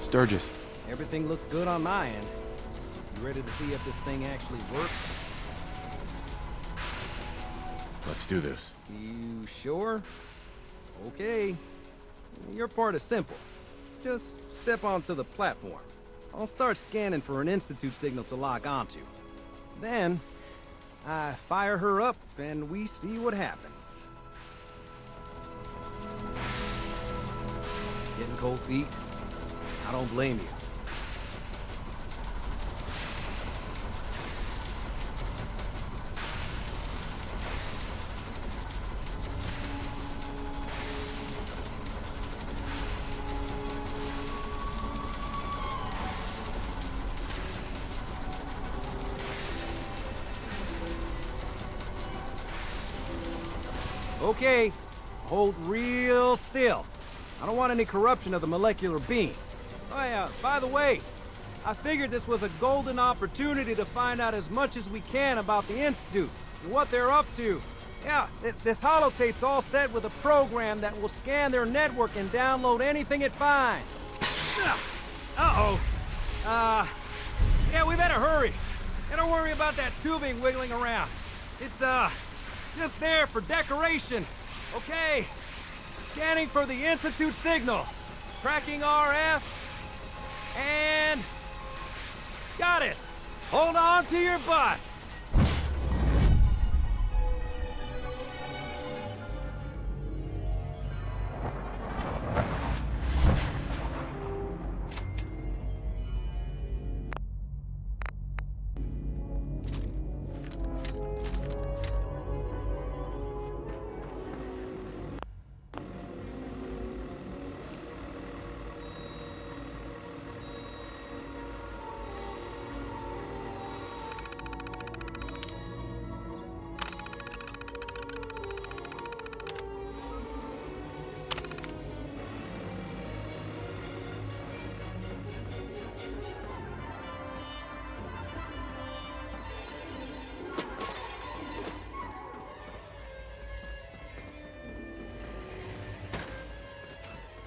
Sturgis. Everything looks good on my end. You ready to see if this thing actually works? Let's do this. You sure? Okay. Your part is simple. Just step onto the platform. I'll start scanning for an Institute signal to lock onto. Then, I fire her up and we see what happens. Getting cold feet? I don't blame you. Okay, hold real still. I don't want any corruption of the molecular being. Oh yeah, by the way, I figured this was a golden opportunity to find out as much as we can about the Institute and what they're up to. Yeah, this holotape's all set with a program that will scan their network and download anything it finds. Uh-oh. Yeah, we better hurry. And don't worry about that tubing wiggling around. It's, just there for decoration. Okay. Scanning for the Institute signal. Tracking RF. And... got it. Hold on to your butt.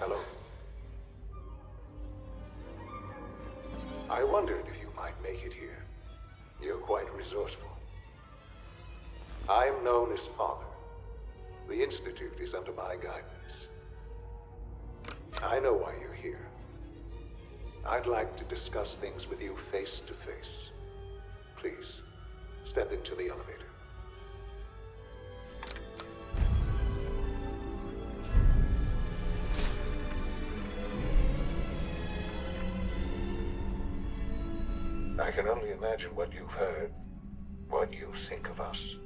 Hello. I wondered if you might make it here. You're quite resourceful. I'm known as Father. The Institute is under my guidance. I know why you're here. I'd like to discuss things with you face to face. Please, step into the elevator. I can only imagine what you've heard, what you think of us.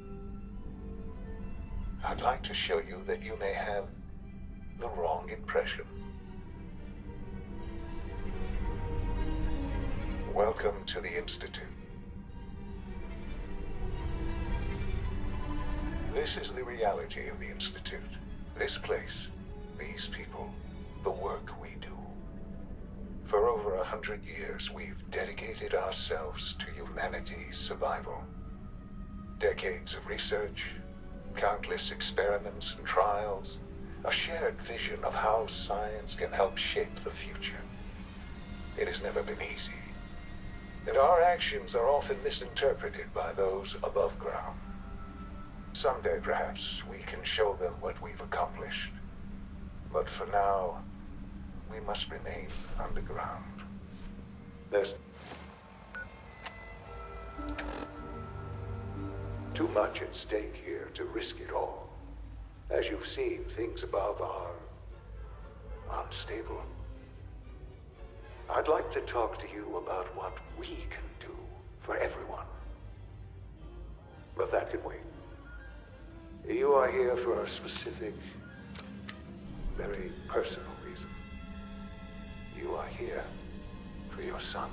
I'd like to show you that you may have the wrong impression. Welcome to the Institute. This is the reality of the Institute. This place, these people, the work we do. For over 100 years, we've dedicated ourselves to humanity's survival. Decades of research, countless experiments and trials, a shared vision of how science can help shape the future. It has never been easy, and our actions are often misinterpreted by those above ground. Someday, perhaps, we can show them what we've accomplished. But for now, we must remain underground. There's too much at stake here to risk it all. As you've seen, things above are unstable. I'd like to talk to you about what we can do for everyone. But that can wait. You are here for a specific, very personal reason. You are here for your son.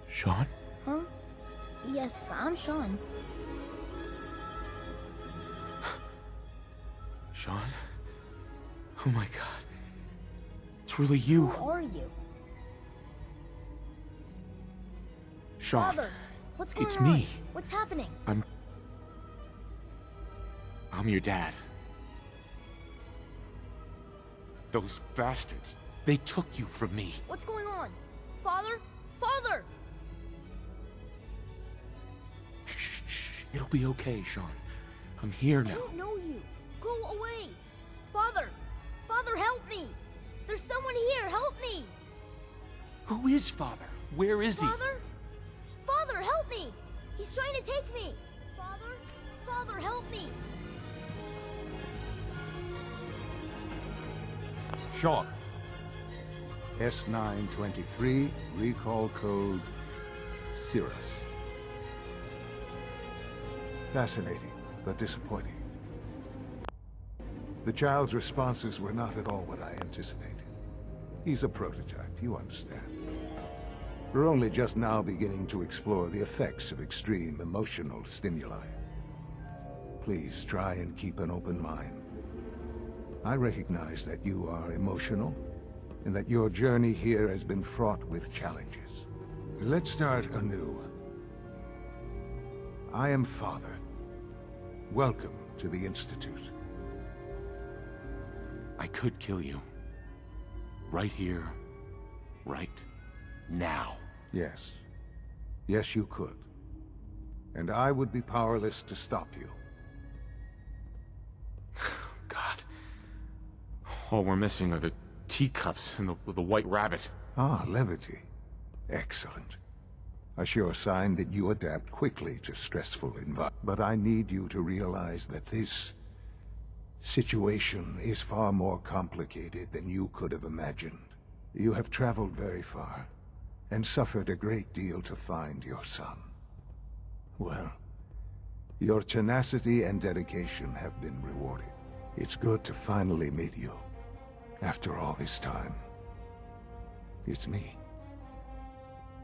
Sean? Huh? Yes, I'm Sean. Sean? Oh my god. It's really you. Who are you? Sean. Father, What's going It's on? me. What's happening? I'm your dad. Those bastards, they took you from me. What's going on? Father? Father! Shh, it'll be okay, Sean. I'm here I now. don't know you. Go away. Father! Father, help me! There's someone here, help me! Who is Father? Where is he? Father? Father, help me! He's trying to take me! Father? Father, help me! Sean. S923, recall code Cirrus. Fascinating, but disappointing. The child's responses were not at all what I anticipated. He's a prototype, you understand. We're only just now beginning to explore the effects of extreme emotional stimuli. Please try and keep an open mind. I recognize that you are emotional, and that your journey here has been fraught with challenges. Let's start anew. I am Father. Welcome to the Institute. I could kill you. Right here. Right now. Yes. Yes, you could. And I would be powerless to stop you. God. All we're missing are the teacups and the white rabbit. Ah, levity. Excellent. A sure sign that you adapt quickly to stressful environments. But I need you to realize that this situation is far more complicated than you could have imagined. You have traveled very far, and suffered a great deal to find your son. Well, your tenacity and dedication have been rewarded. It's good to finally meet you. After all this time, it's me.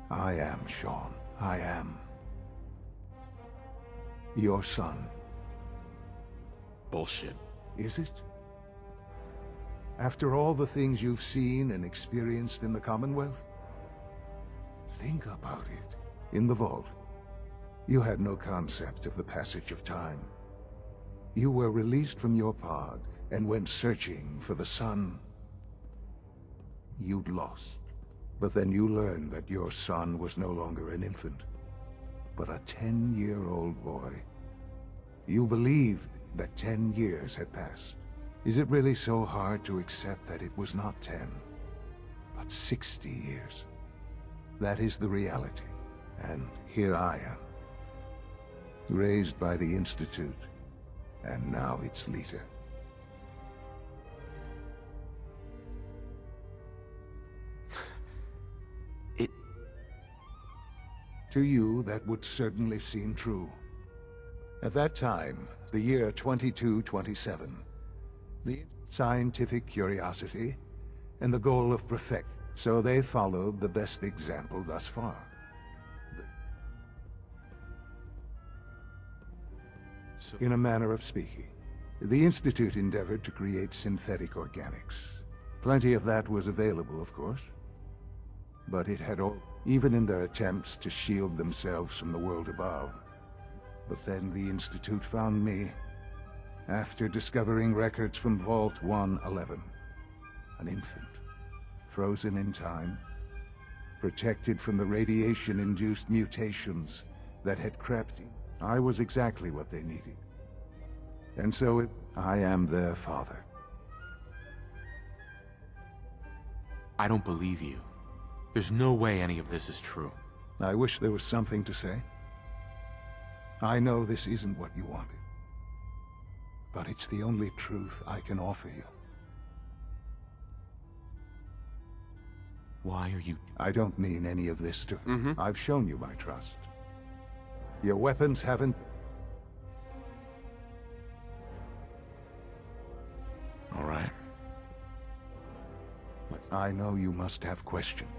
I am Sean. I am your son. Bullshit. Is it? After all the things you've seen and experienced in the Commonwealth? Think about it. In the vault, you had no concept of the passage of time. You were released from your pod and went searching for the sun you'd lost. But then you learned that your son was no longer an infant, but a 10-year-old boy. You believed that 10 years had passed. Is it really so hard to accept that it was not 10, but 60 years? That is the reality. And here I am, raised by the Institute, and now its leader. To you, that would certainly seem true. At that time, the year 2227, the scientific curiosity and the goal of perfect, so they followed the best example thus far. In a manner of speaking, the Institute endeavored to create synthetic organics. Plenty of that was available, of course. But it had all, even in their attempts to shield themselves from the world above. But then the Institute found me, after discovering records from Vault 111. An infant, frozen in time, protected from the radiation-induced mutations that had crept in. I was exactly what they needed. And so I am their father. I don't believe you. There's no way any of this is true. I wish there was something to say. I know this isn't what you wanted, but it's the only truth I can offer you. Why are you... I don't mean any of this to... I've shown you my trust. Your weapons haven't... All right. I know you must have questions.